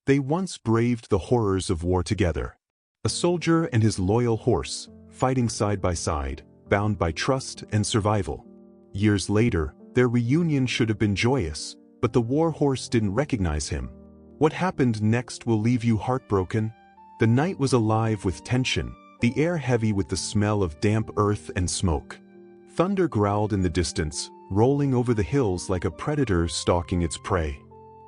They once braved the horrors of war together. A soldier and his loyal horse, fighting side by side, bound by trust and survival. Years later, their reunion should have been joyous, but the war horse didn't recognize him. What happened next will leave you heartbroken. The night was alive with tension, the air heavy with the smell of damp earth and smoke. Thunder growled in the distance, rolling over the hills like a predator stalking its prey.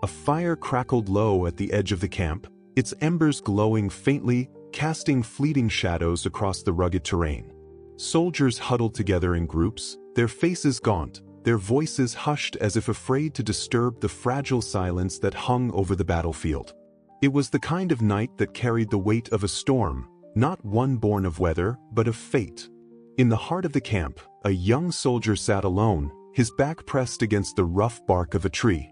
A fire crackled low at the edge of the camp, its embers glowing faintly, casting fleeting shadows across the rugged terrain. Soldiers huddled together in groups, their faces gaunt, their voices hushed as if afraid to disturb the fragile silence that hung over the battlefield. It was the kind of night that carried the weight of a storm, not one born of weather, but of fate. In the heart of the camp, a young soldier sat alone, his back pressed against the rough bark of a tree.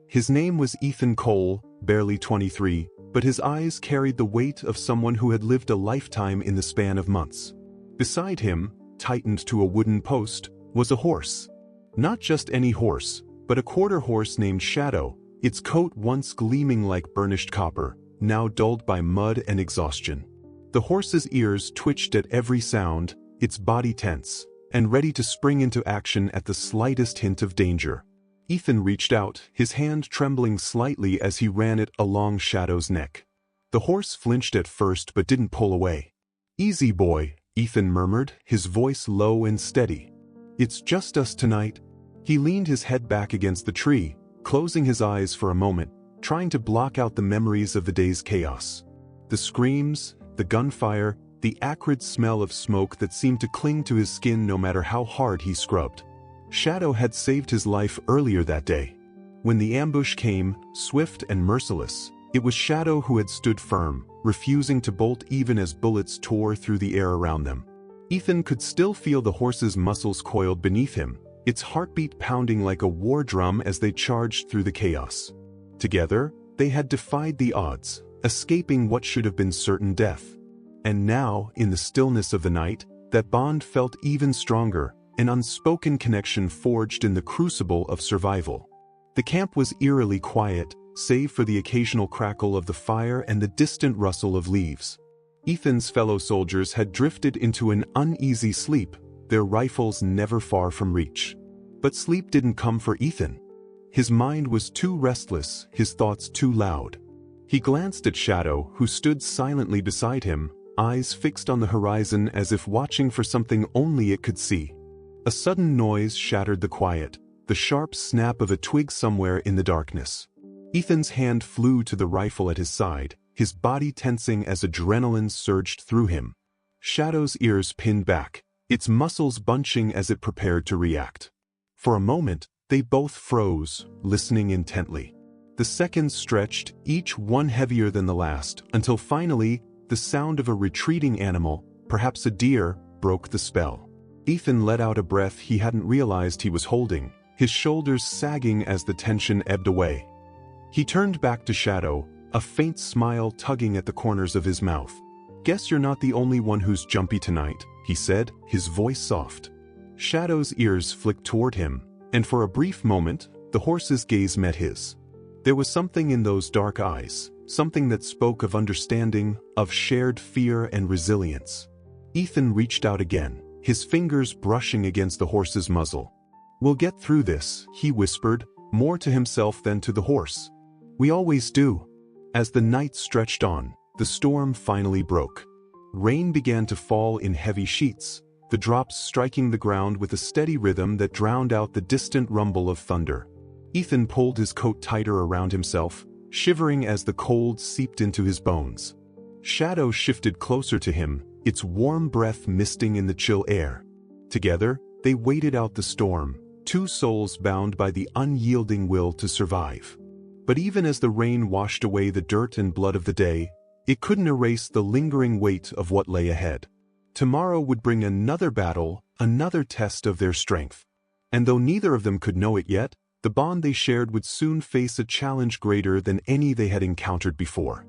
His name was Ethan Cole, barely 23, but his eyes carried the weight of someone who had lived a lifetime in the span of months. Beside him, tightened to a wooden post, was a horse. Not just any horse, but a quarter horse named Shadow, its coat once gleaming like burnished copper, now dulled by mud and exhaustion. The horse's ears twitched at every sound, its body tense, and ready to spring into action at the slightest hint of danger. Ethan reached out, his hand trembling slightly as he ran it along Shadow's neck. The horse flinched at first but didn't pull away. "Easy, boy," Ethan murmured, his voice low and steady. "It's just us tonight." He leaned his head back against the tree, closing his eyes for a moment, trying to block out the memories of the day's chaos. The screams, the gunfire, the acrid smell of smoke that seemed to cling to his skin no matter how hard he scrubbed. Shadow had saved his life earlier that day. When the ambush came, swift and merciless, it was Shadow who had stood firm, refusing to bolt even as bullets tore through the air around them. Ethan could still feel the horse's muscles coiled beneath him, its heartbeat pounding like a war drum as they charged through the chaos. Together, they had defied the odds, escaping what should have been certain death. And now, in the stillness of the night, that bond felt even stronger, an unspoken connection forged in the crucible of survival. The camp was eerily quiet, save for the occasional crackle of the fire and the distant rustle of leaves. Ethan's fellow soldiers had drifted into an uneasy sleep, their rifles never far from reach. But sleep didn't come for Ethan. His mind was too restless, his thoughts too loud. He glanced at Shadow, who stood silently beside him, eyes fixed on the horizon as if watching for something only it could see. A sudden noise shattered the quiet, the sharp snap of a twig somewhere in the darkness. Ethan's hand flew to the rifle at his side, his body tensing as adrenaline surged through him. Shadow's ears pinned back, its muscles bunching as it prepared to react. For a moment, they both froze, listening intently. The seconds stretched, each one heavier than the last, until finally, the sound of a retreating animal, perhaps a deer, broke the spell. Ethan let out a breath he hadn't realized he was holding, his shoulders sagging as the tension ebbed away. He turned back to Shadow, a faint smile tugging at the corners of his mouth. "Guess you're not the only one who's jumpy tonight," he said, his voice soft. Shadow's ears flicked toward him, and for a brief moment, the horse's gaze met his. There was something in those dark eyes, something that spoke of understanding, of shared fear and resilience. Ethan reached out again, his fingers brushing against the horse's muzzle. "We'll get through this," he whispered, more to himself than to the horse. "We always do." As the night stretched on, the storm finally broke. Rain began to fall in heavy sheets, the drops striking the ground with a steady rhythm that drowned out the distant rumble of thunder. Ethan pulled his coat tighter around himself, shivering as the cold seeped into his bones. Shadow shifted closer to him, its warm breath misting in the chill air. Together, they waited out the storm, two souls bound by the unyielding will to survive. But even as the rain washed away the dirt and blood of the day, it couldn't erase the lingering weight of what lay ahead. Tomorrow would bring another battle, another test of their strength. And though neither of them could know it yet, the bond they shared would soon face a challenge greater than any they had encountered before.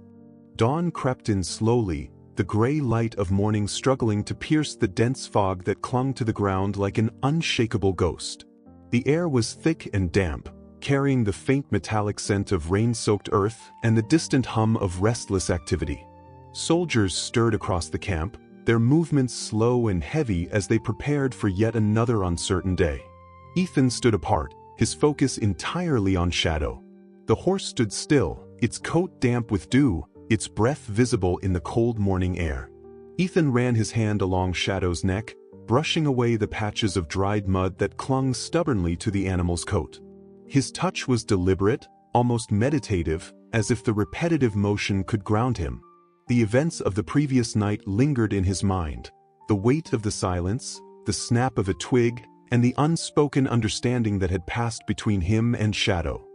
Dawn crept in slowly, the gray light of morning struggling to pierce the dense fog that clung to the ground like an unshakable ghost. The air was thick and damp, carrying the faint metallic scent of rain-soaked earth and the distant hum of restless activity. Soldiers stirred across the camp, their movements slow and heavy as they prepared for yet another uncertain day. Ethan stood apart, his focus entirely on Shadow. The horse stood still, its coat damp with dew, its breath visible in the cold morning air. Ethan ran his hand along Shadow's neck, brushing away the patches of dried mud that clung stubbornly to the animal's coat. His touch was deliberate, almost meditative, as if the repetitive motion could ground him. The events of the previous night lingered in his mind, the weight of the silence, the snap of a twig, and the unspoken understanding that had passed between him and Shadow.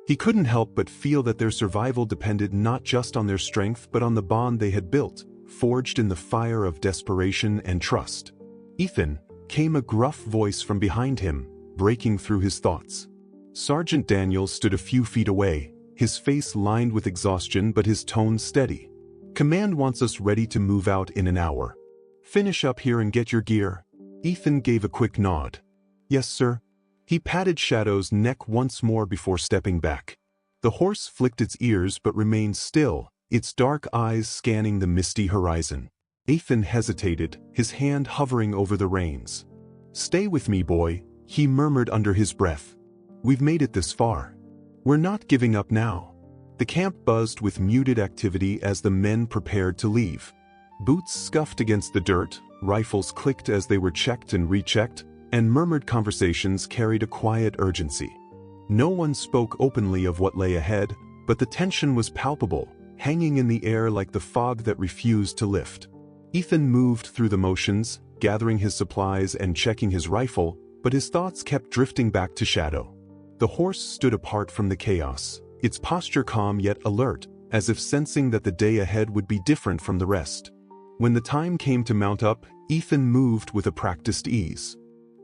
He couldn't help but feel that their survival depended not just on their strength but on the bond they had built, forged in the fire of desperation and trust. "Ethan," came a gruff voice from behind him, breaking through his thoughts. Sergeant Daniels stood a few feet away, his face lined with exhaustion but his tone steady. "Command wants us ready to move out in an hour. Finish up here and get your gear." Ethan gave a quick nod. "Yes, sir." He patted Shadow's neck once more before stepping back. The horse flicked its ears but remained still, its dark eyes scanning the misty horizon. Ethan hesitated, his hand hovering over the reins. "Stay with me, boy," he murmured under his breath. "We've made it this far. We're not giving up now." The camp buzzed with muted activity as the men prepared to leave. Boots scuffed against the dirt, rifles clicked as they were checked and rechecked, and murmured conversations carried a quiet urgency. No one spoke openly of what lay ahead, but the tension was palpable, hanging in the air like the fog that refused to lift. Ethan moved through the motions, gathering his supplies and checking his rifle, but his thoughts kept drifting back to Shadow. The horse stood apart from the chaos, its posture calm yet alert, as if sensing that the day ahead would be different from the rest. When the time came to mount up, Ethan moved with a practiced ease.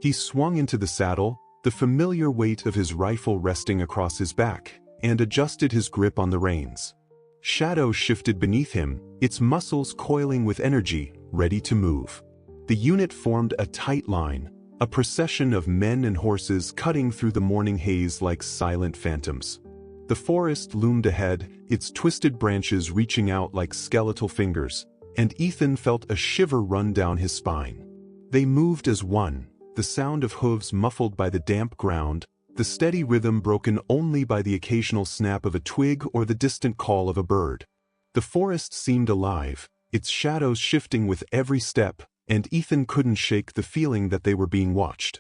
He swung into the saddle, the familiar weight of his rifle resting across his back, and adjusted his grip on the reins. Shadow shifted beneath him, its muscles coiling with energy, ready to move. The unit formed a tight line, a procession of men and horses cutting through the morning haze like silent phantoms. The forest loomed ahead, its twisted branches reaching out like skeletal fingers, and Ethan felt a shiver run down his spine. They moved as one, the sound of hooves muffled by the damp ground, the steady rhythm broken only by the occasional snap of a twig or the distant call of a bird. The forest seemed alive, its shadows shifting with every step, and Ethan couldn't shake the feeling that they were being watched.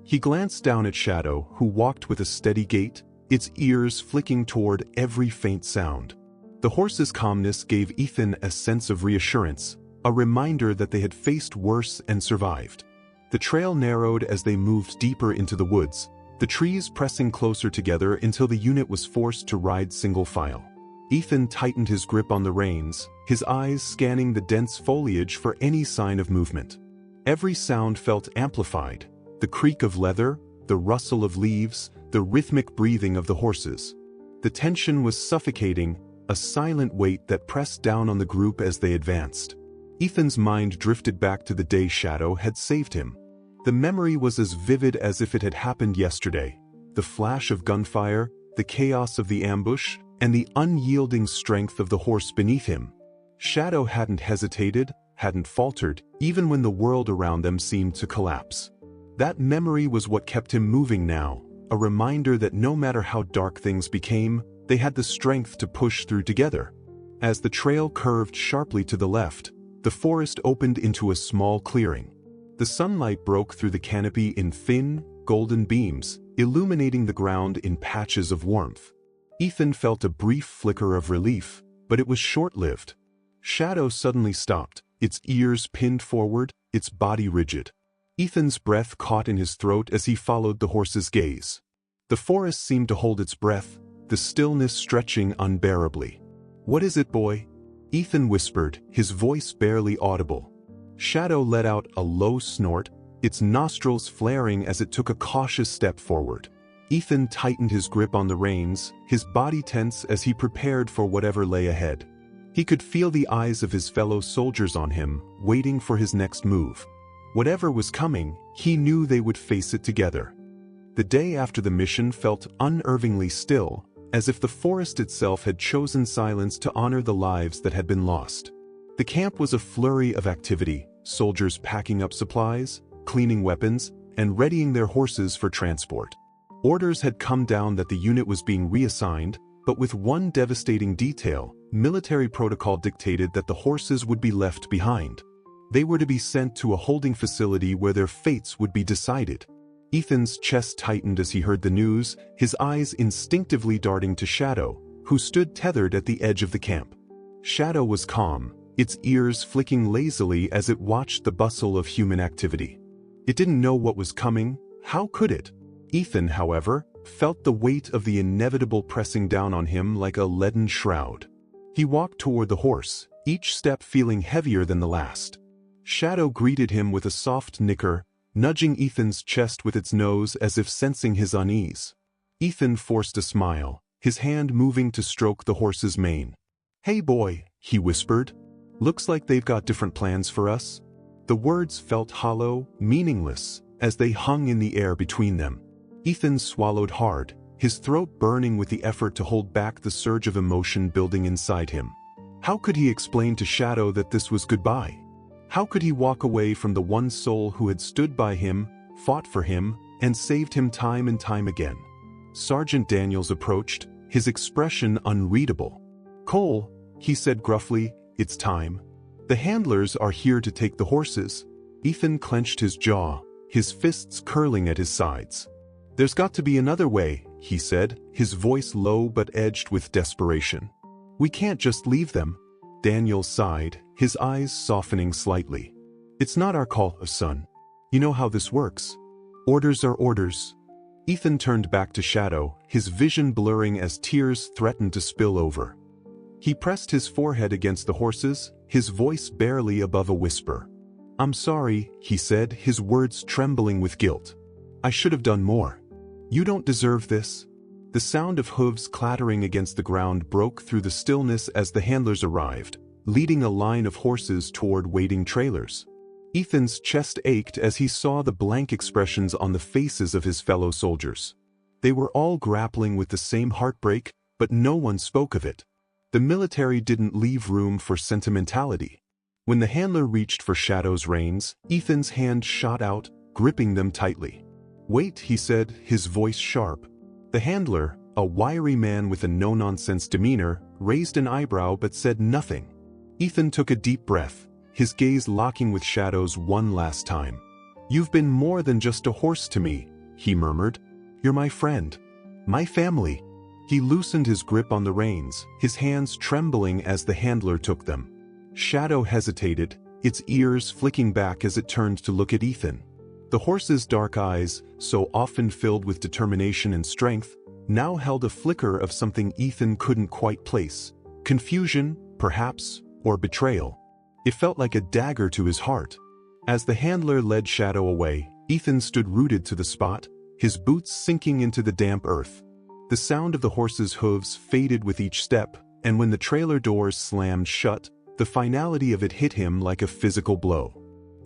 He glanced down at Shadow, who walked with a steady gait, its ears flicking toward every faint sound. The horse's calmness gave Ethan a sense of reassurance, a reminder that they had faced worse and survived. The trail narrowed as they moved deeper into the woods, the trees pressing closer together until the unit was forced to ride single file. Ethan tightened his grip on the reins, his eyes scanning the dense foliage for any sign of movement. Every sound felt amplified, the creak of leather, the rustle of leaves, the rhythmic breathing of the horses. The tension was suffocating, a silent weight that pressed down on the group as they advanced. Ethan's mind drifted back to the day Shadow had saved him. The memory was as vivid as if it had happened yesterday. The flash of gunfire, the chaos of the ambush, and the unyielding strength of the horse beneath him. Shadow hadn't hesitated, hadn't faltered, even when the world around them seemed to collapse. That memory was what kept him moving now, a reminder that no matter how dark things became, they had the strength to push through together. As the trail curved sharply to the left, the forest opened into a small clearing. The sunlight broke through the canopy in thin, golden beams, illuminating the ground in patches of warmth. Ethan felt a brief flicker of relief, but it was short-lived. Shadow suddenly stopped, its ears pinned forward, its body rigid. Ethan's breath caught in his throat as he followed the horse's gaze. The forest seemed to hold its breath, the stillness stretching unbearably. "What is it, boy?" Ethan whispered, his voice barely audible. Shadow let out a low snort, its nostrils flaring as it took a cautious step forward. Ethan tightened his grip on the reins, his body tense as he prepared for whatever lay ahead. He could feel the eyes of his fellow soldiers on him, waiting for his next move. Whatever was coming, he knew they would face it together. The day after the mission felt unnervingly still, as if the forest itself had chosen silence to honor the lives that had been lost. The camp was a flurry of activity, soldiers packing up supplies, cleaning weapons, and readying their horses for transport. Orders had come down that the unit was being reassigned, but with one devastating detail: military protocol dictated that the horses would be left behind. They were to be sent to a holding facility where their fates would be decided. Ethan's chest tightened as he heard the news, his eyes instinctively darting to Shadow, who stood tethered at the edge of the camp. Shadow was calm, its ears flicking lazily as it watched the bustle of human activity. It didn't know what was coming. How could it? Ethan, however, felt the weight of the inevitable pressing down on him like a leaden shroud. He walked toward the horse, each step feeling heavier than the last. Shadow greeted him with a soft nicker, nudging Ethan's chest with its nose as if sensing his unease. Ethan forced a smile, his hand moving to stroke the horse's mane. "Hey boy," he whispered. "Looks like they've got different plans for us." The words felt hollow, meaningless, as they hung in the air between them. Ethan swallowed hard, his throat burning with the effort to hold back the surge of emotion building inside him. How could he explain to Shadow that this was goodbye? How could he walk away from the one soul who had stood by him, fought for him, and saved him time and time again? Sergeant Daniels approached, his expression unreadable. "Cole," he said gruffly, "it's time. The handlers are here to take the horses." Ethan clenched his jaw, his fists curling at his sides. "There's got to be another way," he said, his voice low but edged with desperation. "We can't just leave them." Daniel sighed, his eyes softening slightly. "It's not our call, son. You know how this works. Orders are orders." Ethan turned back to Shadow, his vision blurring as tears threatened to spill over. He pressed his forehead against the horses, his voice barely above a whisper. "I'm sorry," he said, his words trembling with guilt. "I should have done more. You don't deserve this." The sound of hooves clattering against the ground broke through the stillness as the handlers arrived, leading a line of horses toward waiting trailers. Ethan's chest ached as he saw the blank expressions on the faces of his fellow soldiers. They were all grappling with the same heartbreak, but no one spoke of it. The military didn't leave room for sentimentality. When the handler reached for Shadow's reins, Ethan's hand shot out, gripping them tightly. "Wait," he said, his voice sharp. The handler, a wiry man with a no-nonsense demeanor, raised an eyebrow but said nothing. Ethan took a deep breath, his gaze locking with Shadow's one last time. "You've been more than just a horse to me," he murmured. "You're my friend. My family." He loosened his grip on the reins, his hands trembling as the handler took them. Shadow hesitated, its ears flicking back as it turned to look at Ethan. The horse's dark eyes, so often filled with determination and strength, now held a flicker of something Ethan couldn't quite place. Confusion, perhaps, or betrayal. It felt like a dagger to his heart. As the handler led Shadow away, Ethan stood rooted to the spot, his boots sinking into the damp earth. The sound of the horse's hooves faded with each step, and when the trailer doors slammed shut, the finality of it hit him like a physical blow.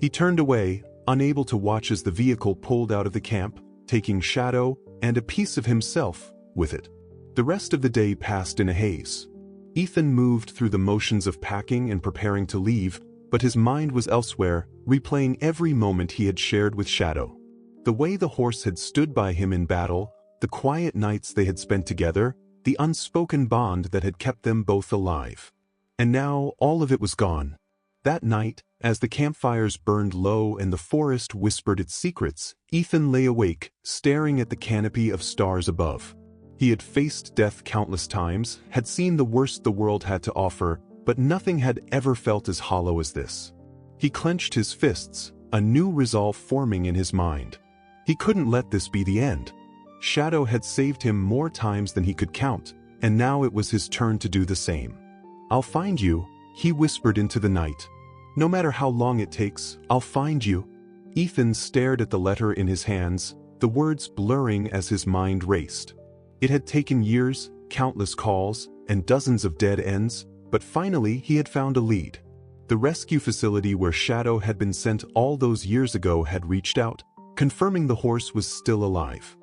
He turned away, unable to watch as the vehicle pulled out of the camp, taking Shadow and a piece of himself with it. The rest of the day passed in a haze. Ethan moved through the motions of packing and preparing to leave, but his mind was elsewhere, replaying every moment he had shared with Shadow. The way the horse had stood by him in battle, the quiet nights they had spent together, the unspoken bond that had kept them both alive. And now all of it was gone. That night, as the campfires burned low and the forest whispered its secrets, Ethan lay awake, staring at the canopy of stars above. He had faced death countless times, had seen the worst the world had to offer, but nothing had ever felt as hollow as this. He clenched his fists, a new resolve forming in his mind. He couldn't let this be the end. Shadow had saved him more times than he could count, and now it was his turn to do the same. "I'll find you," he whispered into the night. "No matter how long it takes, I'll find you." Ethan stared at the letter in his hands, the words blurring as his mind raced. It had taken years, countless calls, and dozens of dead ends, but finally he had found a lead. The rescue facility where Shadow had been sent all those years ago had reached out, confirming the horse was still alive.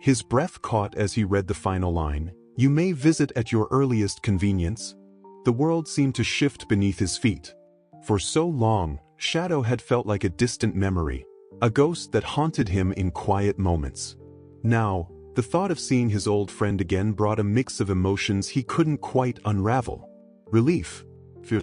His breath caught as he read the final line, "You may visit at your earliest convenience." The world seemed to shift beneath his feet. For so long, Shadow had felt like a distant memory, a ghost that haunted him in quiet moments. Now, the thought of seeing his old friend again brought a mix of emotions he couldn't quite unravel. Relief. Fear.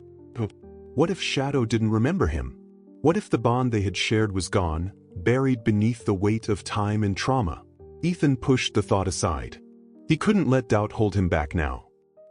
What if Shadow didn't remember him? What if the bond they had shared was gone, buried beneath the weight of time and trauma? Ethan pushed the thought aside. He couldn't let doubt hold him back now.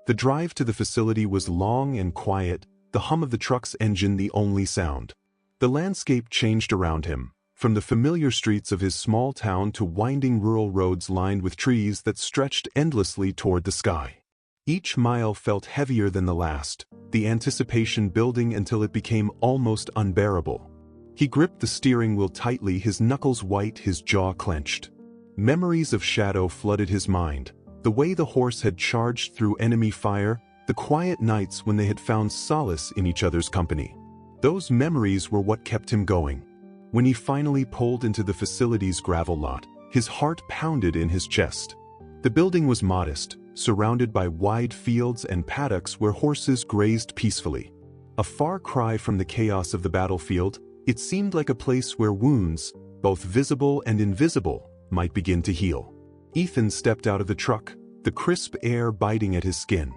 The drive to the facility was long and quiet, the hum of the truck's engine the only sound. The landscape changed around him, from the familiar streets of his small town to winding rural roads lined with trees that stretched endlessly toward the sky. Each mile felt heavier than the last, the anticipation building until it became almost unbearable. He gripped the steering wheel tightly, his knuckles white, his jaw clenched. Memories of Shadow flooded his mind, the way the horse had charged through enemy fire, the quiet nights when they had found solace in each other's company. Those memories were what kept him going. When he finally pulled into the facility's gravel lot, his heart pounded in his chest. The building was modest, surrounded by wide fields and paddocks where horses grazed peacefully. A far cry from the chaos of the battlefield, it seemed like a place where wounds, both visible and invisible, might begin to heal. Ethan stepped out of the truck, the crisp air biting at his skin.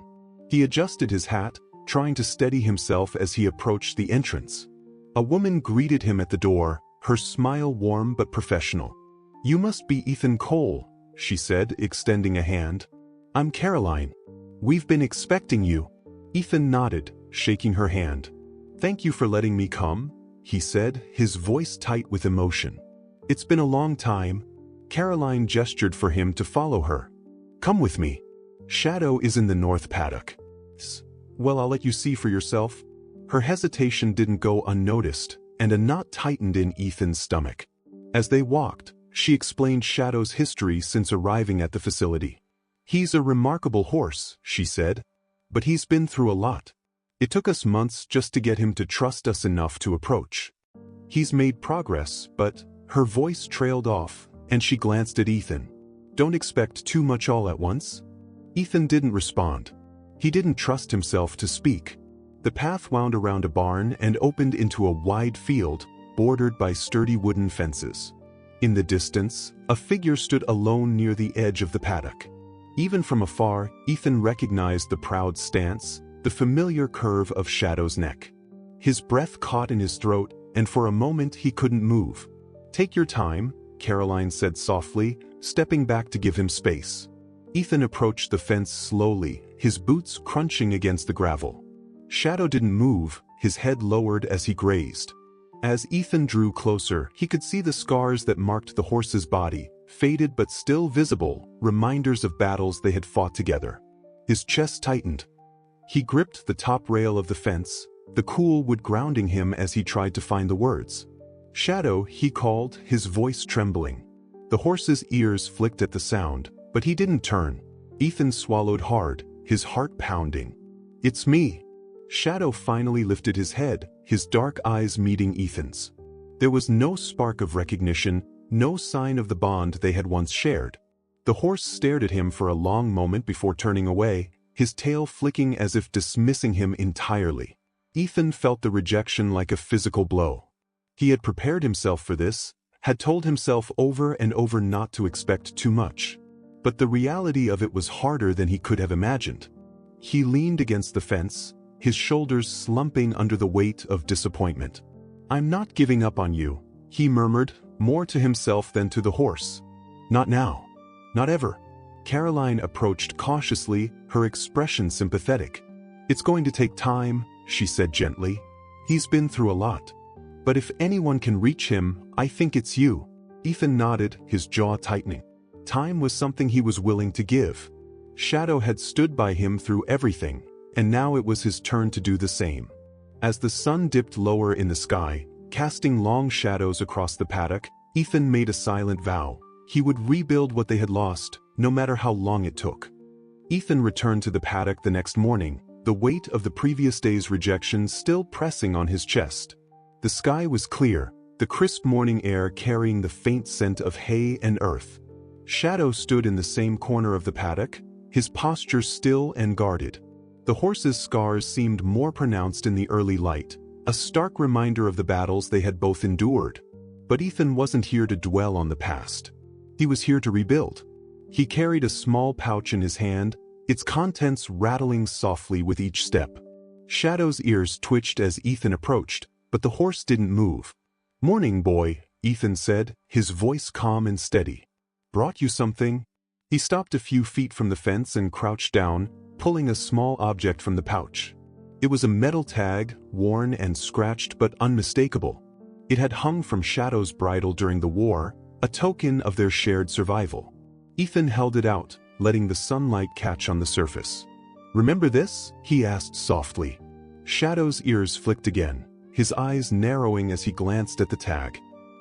He adjusted his hat, trying to steady himself as he approached the entrance. A woman greeted him at the door, her smile warm but professional. "You must be Ethan Cole," she said, extending a hand. "I'm Caroline. We've been expecting you." Ethan nodded, shaking her hand. "Thank you for letting me come," he said, his voice tight with emotion. "It's been a long time." Caroline gestured for him to follow her. "Come with me. Shadow is in the north paddock." "Well, I'll let you see for yourself." Her hesitation didn't go unnoticed, and a knot tightened in Ethan's stomach. As they walked, she explained Shadow's history since arriving at the facility. "He's a remarkable horse," she said, "but he's been through a lot. It took us months just to get him to trust us enough to approach. He's made progress, but..." Her voice trailed off, and she glanced at Ethan. "Don't expect too much all at once." Ethan didn't respond. He didn't trust himself to speak. The path wound around a barn and opened into a wide field, bordered by sturdy wooden fences. In the distance, a figure stood alone near the edge of the paddock. Even from afar, Ethan recognized the proud stance, the familiar curve of Shadow's neck. His breath caught in his throat, and for a moment he couldn't move. "Take your time," Caroline said softly, stepping back to give him space. Ethan approached the fence slowly, his boots crunching against the gravel. Shadow didn't move, his head lowered as he grazed. As Ethan drew closer, he could see the scars that marked the horse's body, faded but still visible, reminders of battles they had fought together. His chest tightened. He gripped the top rail of the fence, the cool wood grounding him as he tried to find the words. "Shadow," he called, his voice trembling. The horse's ears flicked at the sound, but he didn't turn. Ethan swallowed hard, his heart pounding. "It's me." Shadow finally lifted his head, his dark eyes meeting Ethan's. There was no spark of recognition, no sign of the bond they had once shared. The horse stared at him for a long moment before turning away, his tail flicking as if dismissing him entirely. Ethan felt the rejection like a physical blow. He had prepared himself for this, had told himself over and over not to expect too much. But the reality of it was harder than he could have imagined. He leaned against the fence, his shoulders slumping under the weight of disappointment. "I'm not giving up on you," he murmured, more to himself than to the horse. "Not now. Not ever." Caroline approached cautiously, her expression sympathetic. "It's going to take time," she said gently. "He's been through a lot. But if anyone can reach him, I think it's you." Ethan nodded, his jaw tightening. Time was something he was willing to give. Shadow had stood by him through everything, and now it was his turn to do the same. As the sun dipped lower in the sky, casting long shadows across the paddock, Ethan made a silent vow. He would rebuild what they had lost, no matter how long it took. Ethan returned to the paddock the next morning, the weight of the previous day's rejection still pressing on his chest. The sky was clear, the crisp morning air carrying the faint scent of hay and earth. Shadow stood in the same corner of the paddock, his posture still and guarded. The horse's scars seemed more pronounced in the early light, a stark reminder of the battles they had both endured. But Ethan wasn't here to dwell on the past. He was here to rebuild. He carried a small pouch in his hand, its contents rattling softly with each step. Shadow's ears twitched as Ethan approached, but the horse didn't move. "Morning, boy," Ethan said, his voice calm and steady. "Brought you something?" He stopped a few feet from the fence and crouched down, pulling a small object from the pouch. It was a metal tag, worn and scratched but unmistakable. It had hung from Shadow's bridle during the war, a token of their shared survival. Ethan held it out, letting the sunlight catch on the surface. "Remember this?" he asked softly. Shadow's ears flicked again, his eyes narrowing as he glanced at the tag.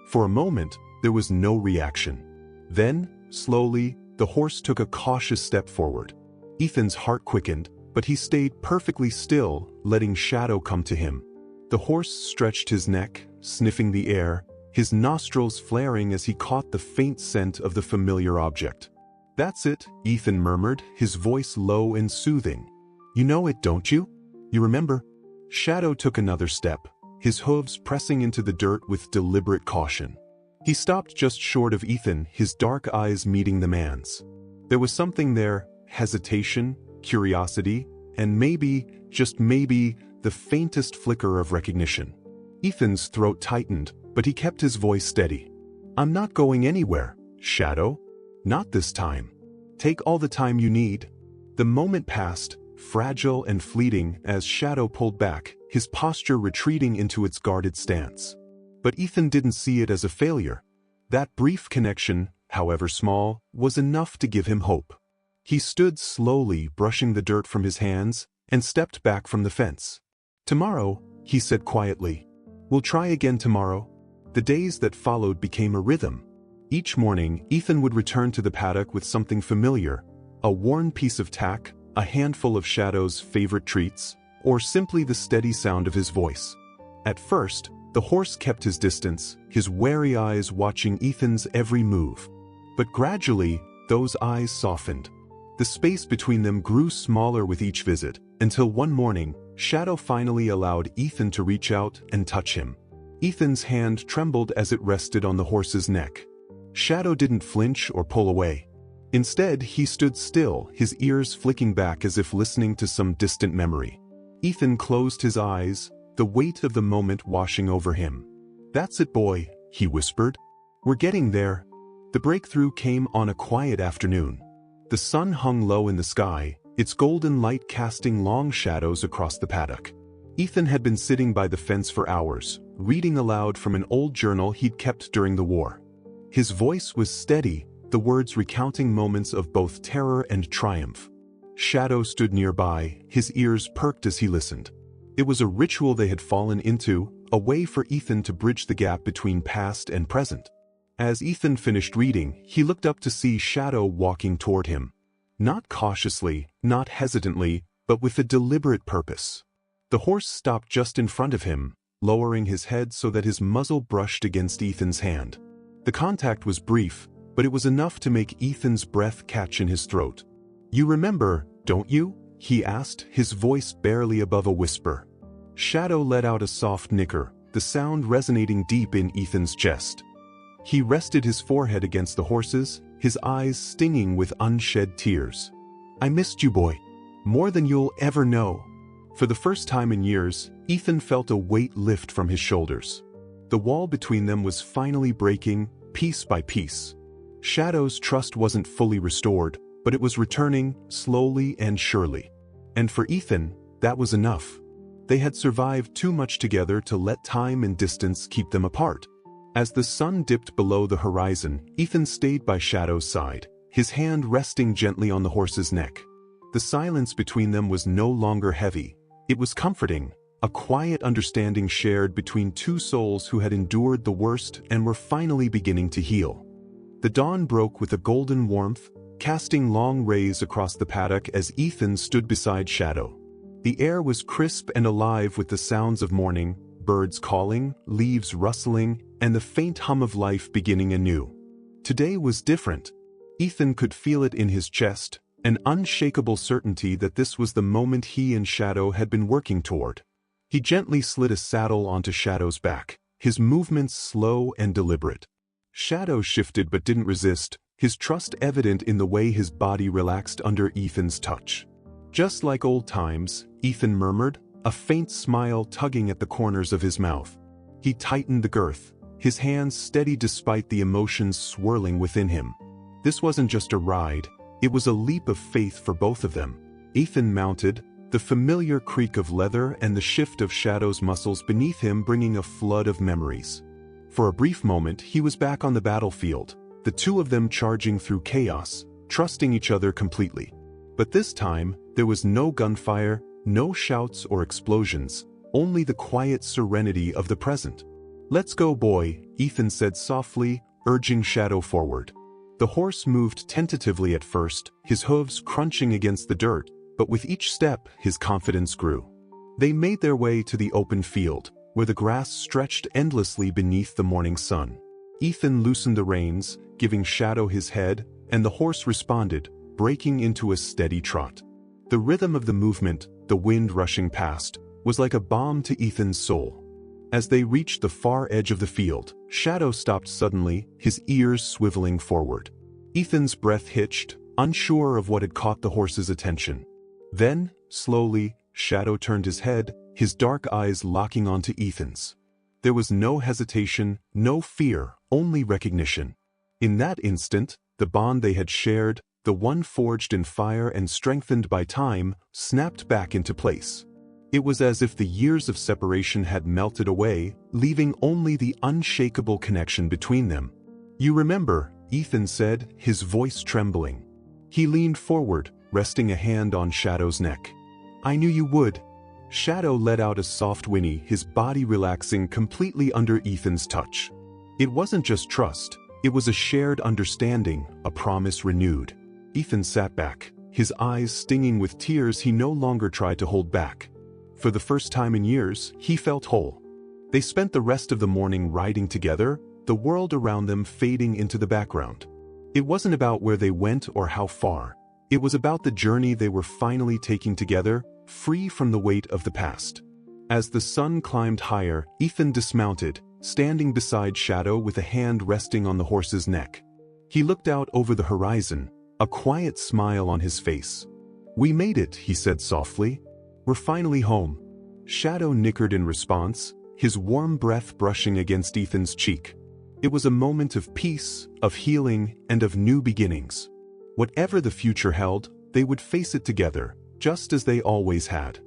For a moment, there was no reaction. Then, slowly, the horse took a cautious step forward. Ethan's heart quickened, but he stayed perfectly still, letting Shadow come to him. The horse stretched his neck, sniffing the air, his nostrils flaring as he caught the faint scent of the familiar object. "That's it," Ethan murmured, his voice low and soothing. "You know it, don't you? You remember?" Shadow took another step, his hooves pressing into the dirt with deliberate caution. He stopped just short of Ethan, his dark eyes meeting the man's. There was something there, hesitation, curiosity, and maybe, just maybe, the faintest flicker of recognition. Ethan's throat tightened, but he kept his voice steady. "I'm not going anywhere, Shadow. Not this time. Take all the time you need." The moment passed, fragile and fleeting, as Shadow pulled back, his posture retreating into its guarded stance. But Ethan didn't see it as a failure. That brief connection, however small, was enough to give him hope. He stood slowly, brushing the dirt from his hands, and stepped back from the fence. "Tomorrow," he said quietly. "We'll try again tomorrow." The days that followed became a rhythm. Each morning, Ethan would return to the paddock with something familiar, a worn piece of tack, a handful of Shadow's favorite treats, or simply the steady sound of his voice. At first, the horse kept his distance, his wary eyes watching Ethan's every move. But gradually, those eyes softened. The space between them grew smaller with each visit, until one morning, Shadow finally allowed Ethan to reach out and touch him. Ethan's hand trembled as it rested on the horse's neck. Shadow didn't flinch or pull away. Instead, he stood still, his ears flicking back as if listening to some distant memory. Ethan closed his eyes, the weight of the moment washing over him. "That's it, boy," he whispered. "We're getting there." The breakthrough came on a quiet afternoon. The sun hung low in the sky, its golden light casting long shadows across the paddock. Ethan had been sitting by the fence for hours, reading aloud from an old journal he'd kept during the war. His voice was steady, the words recounting moments of both terror and triumph. Shadow stood nearby, his ears perked as he listened. It was a ritual they had fallen into, a way for Ethan to bridge the gap between past and present. As Ethan finished reading, he looked up to see Shadow walking toward him. Not cautiously, not hesitantly, but with a deliberate purpose. The horse stopped just in front of him, lowering his head so that his muzzle brushed against Ethan's hand. The contact was brief, but it was enough to make Ethan's breath catch in his throat. "You remember, don't you?" he asked, his voice barely above a whisper. Shadow let out a soft nicker, the sound resonating deep in Ethan's chest. He rested his forehead against the horse's, his eyes stinging with unshed tears. "I missed you, boy. More than you'll ever know." For the first time in years, Ethan felt a weight lift from his shoulders. The wall between them was finally breaking, piece by piece. Shadow's trust wasn't fully restored, but it was returning, slowly and surely. And for Ethan, that was enough. They had survived too much together to let time and distance keep them apart. As the sun dipped below the horizon, Ethan stayed by Shadow's side, his hand resting gently on the horse's neck. The silence between them was no longer heavy. It was comforting, a quiet understanding shared between two souls who had endured the worst and were finally beginning to heal. The dawn broke with a golden warmth, casting long rays across the paddock as Ethan stood beside Shadow. The air was crisp and alive with the sounds of morning, birds calling, leaves rustling, and the faint hum of life beginning anew. Today was different. Ethan could feel it in his chest, an unshakable certainty that this was the moment he and Shadow had been working toward. He gently slid a saddle onto Shadow's back, his movements slow and deliberate. Shadow shifted but didn't resist, his trust evident in the way his body relaxed under Ethan's touch. "Just like old times," Ethan murmured, a faint smile tugging at the corners of his mouth. He tightened the girth, his hands steady despite the emotions swirling within him. This wasn't just a ride, it was a leap of faith for both of them. Ethan mounted, the familiar creak of leather and the shift of Shadow's muscles beneath him bringing a flood of memories. For a brief moment he was back on the battlefield, the two of them charging through chaos, trusting each other completely. But this time, there was no gunfire, no shouts or explosions, only the quiet serenity of the present. "Let's go, boy," Ethan said softly, urging Shadow forward. The horse moved tentatively at first, his hooves crunching against the dirt, but with each step his confidence grew. They made their way to the open field, where the grass stretched endlessly beneath the morning sun. Ethan loosened the reins, giving Shadow his head, and the horse responded, breaking into a steady trot. The rhythm of the movement, the wind rushing past, was like a balm to Ethan's soul. As they reached the far edge of the field, Shadow stopped suddenly, his ears swiveling forward. Ethan's breath hitched, unsure of what had caught the horse's attention. Then, slowly, Shadow turned his head, his dark eyes locking onto Ethan's. There was no hesitation, no fear, only recognition. In that instant, the bond they had shared, the one forged in fire and strengthened by time, snapped back into place. It was as if the years of separation had melted away, leaving only the unshakable connection between them. "You remember," Ethan said, his voice trembling. He leaned forward, resting a hand on Shadow's neck. "I knew you would." Shadow let out a soft whinny, his body relaxing completely under Ethan's touch. It wasn't just trust, it was a shared understanding, a promise renewed. Ethan sat back, his eyes stinging with tears he no longer tried to hold back. For the first time in years, he felt whole. They spent the rest of the morning riding together, the world around them fading into the background. It wasn't about where they went or how far. It was about the journey they were finally taking together, free from the weight of the past. As the sun climbed higher, Ethan dismounted, standing beside Shadow with a hand resting on the horse's neck. He looked out over the horizon, a quiet smile on his face. "We made it," he said softly. "We're finally home." Shadow nickered in response, his warm breath brushing against Ethan's cheek. It was a moment of peace, of healing, and of new beginnings. Whatever the future held, they would face it together, just as they always had.